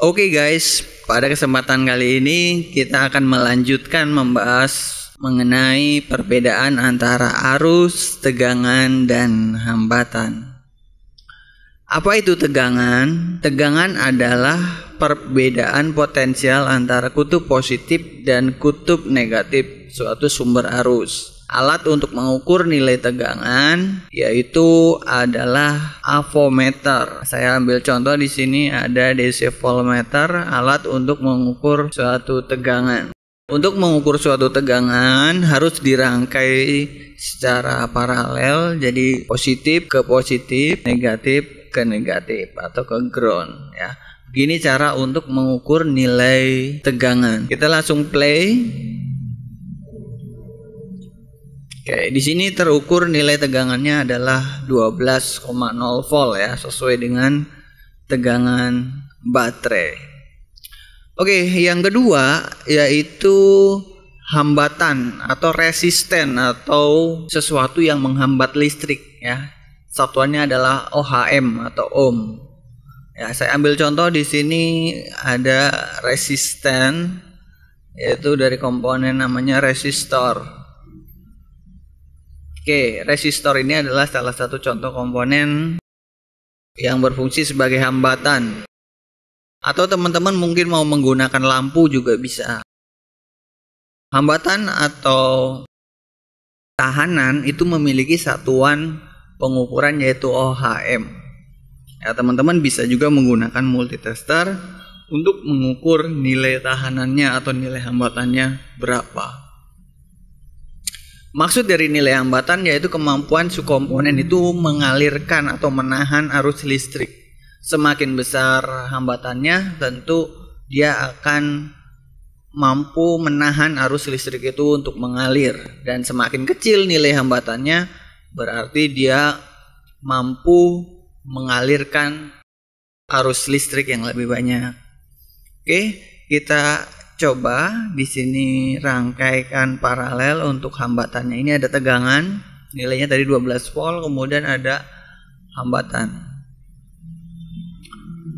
Oke guys, pada kesempatan kali ini kita akan melanjutkan membahas mengenai perbedaan antara arus, tegangan, dan hambatan. Apa itu tegangan? Tegangan adalah perbedaan potensial antara kutub positif dan kutub negatif suatu sumber arus. Alat untuk mengukur nilai tegangan yaitu adalah avometer. Saya ambil contoh di sini ada DC voltmeter, alat untuk mengukur suatu tegangan. Untuk mengukur suatu tegangan harus dirangkai secara paralel, jadi positif ke positif, negatif ke negatif atau ke ground ya. Begini cara untuk mengukur nilai tegangan. Kita langsung play. Oke, di sini terukur nilai tegangannya adalah 12,0 volt ya, sesuai dengan tegangan baterai. Oke, yang kedua yaitu hambatan atau resisten atau sesuatu yang menghambat listrik ya. Satuannya adalah OHM atau ohm. Ya, saya ambil contoh di sini ada resisten, yaitu dari komponen namanya resistor. Oke, resistor ini adalah salah satu contoh komponen yang berfungsi sebagai hambatan. Atau teman-teman mungkin mau menggunakan lampu juga bisa. Hambatan atau tahanan itu memiliki satuan pengukuran yaitu OHM. Ya, teman-teman bisa juga menggunakan multitester untuk mengukur nilai tahanannya atau nilai hambatannya berapa. Maksud dari nilai hambatan yaitu kemampuan subkomponen itu mengalirkan atau menahan arus listrik. Semakin besar hambatannya, tentu dia akan mampu menahan arus listrik itu untuk mengalir. Dan semakin kecil nilai hambatannya, berarti dia mampu mengalirkan arus listrik yang lebih banyak. Oke, kita coba di sini rangkaikan paralel untuk hambatannya. Ini ada tegangan, nilainya tadi 12 volt, kemudian ada hambatan.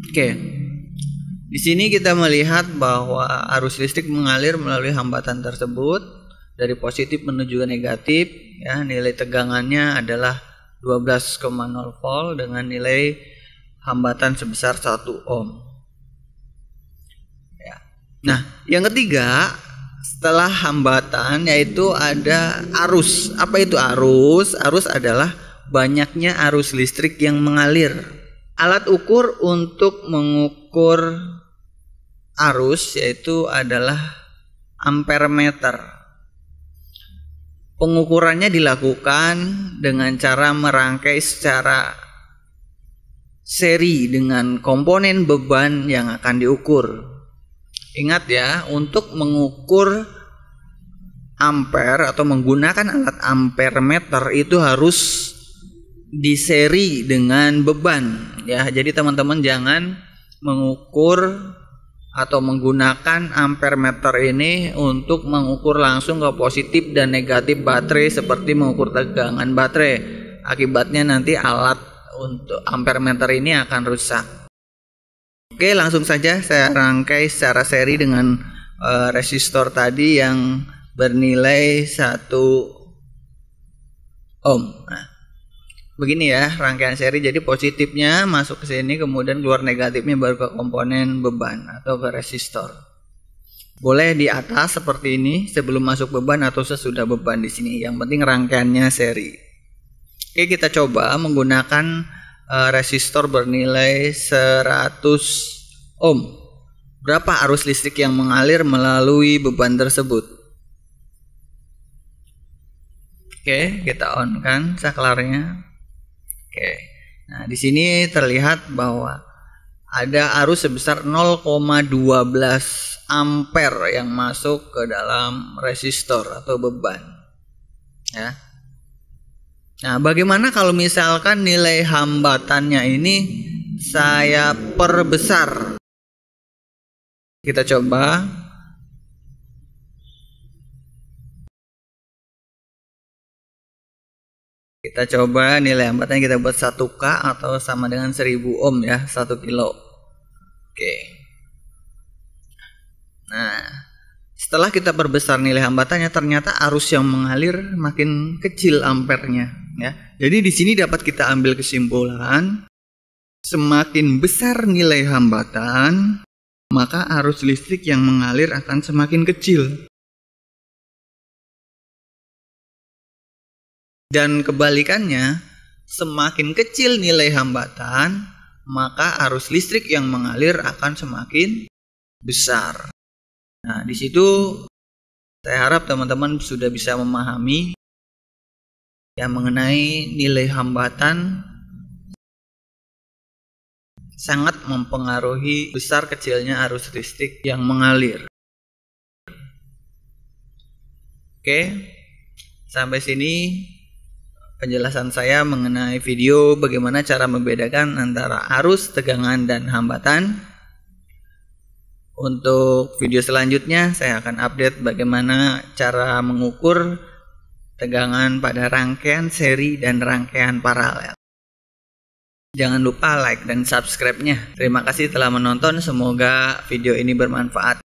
Oke. Di sini kita melihat bahwa arus listrik mengalir melalui hambatan tersebut dari positif menuju ke negatif ya. Nilai tegangannya adalah 12,0 volt dengan nilai hambatan sebesar 1 ohm. Nah, yang ketiga setelah hambatan yaitu ada arus. Apa itu arus? Arus adalah banyaknya arus listrik yang mengalir. Alat ukur untuk mengukur arus yaitu adalah ampermeter. Pengukurannya dilakukan dengan cara merangkai secara seri dengan komponen beban yang akan diukur. Ingat ya, untuk mengukur ampere atau menggunakan alat ampermeter itu harus diseri dengan beban ya. Jadi teman-teman jangan mengukur atau menggunakan ampermeter ini untuk mengukur langsung ke positif dan negatif baterai seperti mengukur tegangan baterai. Akibatnya nanti alat untuk ampermeter ini akan rusak. Oke, langsung saja saya rangkai secara seri dengan resistor tadi yang bernilai 1 ohm. Nah, begini ya rangkaian seri. Jadi positifnya masuk ke sini, kemudian keluar negatifnya baru ke komponen beban atau ke resistor. Boleh di atas seperti ini sebelum masuk beban atau sesudah beban di sini. Yang penting rangkaiannya seri. Oke, kita coba menggunakan resistor bernilai 100 ohm. Berapa arus listrik yang mengalir melalui beban tersebut? Oke, kita on kan saklarnya. Oke. Nah, di sini terlihat bahwa ada arus sebesar 0,12 ampere yang masuk ke dalam resistor atau beban. Ya. Nah, bagaimana kalau misalkan nilai hambatannya ini saya perbesar? Kita coba. Kita coba nilai hambatannya kita buat 1K atau sama dengan 1000 ohm ya, 1 kilo. Oke. Nah, setelah kita perbesar nilai hambatannya, ternyata arus yang mengalir makin kecil ampernya, ya. Jadi di sini dapat kita ambil kesimpulan, semakin besar nilai hambatan, maka arus listrik yang mengalir akan semakin kecil. Dan kebalikannya, semakin kecil nilai hambatan, maka arus listrik yang mengalir akan semakin besar. Nah, di situ saya harap teman-teman sudah bisa memahami yang mengenai nilai hambatan sangat mempengaruhi besar kecilnya arus listrik yang mengalir. Oke, sampai sini penjelasan saya mengenai video bagaimana cara membedakan antara arus, tegangan, dan hambatan. Untuk video selanjutnya saya akan update bagaimana cara mengukur tegangan pada rangkaian seri dan rangkaian paralel. Jangan lupa like dan subscribe-nya. Terima kasih telah menonton, semoga video ini bermanfaat.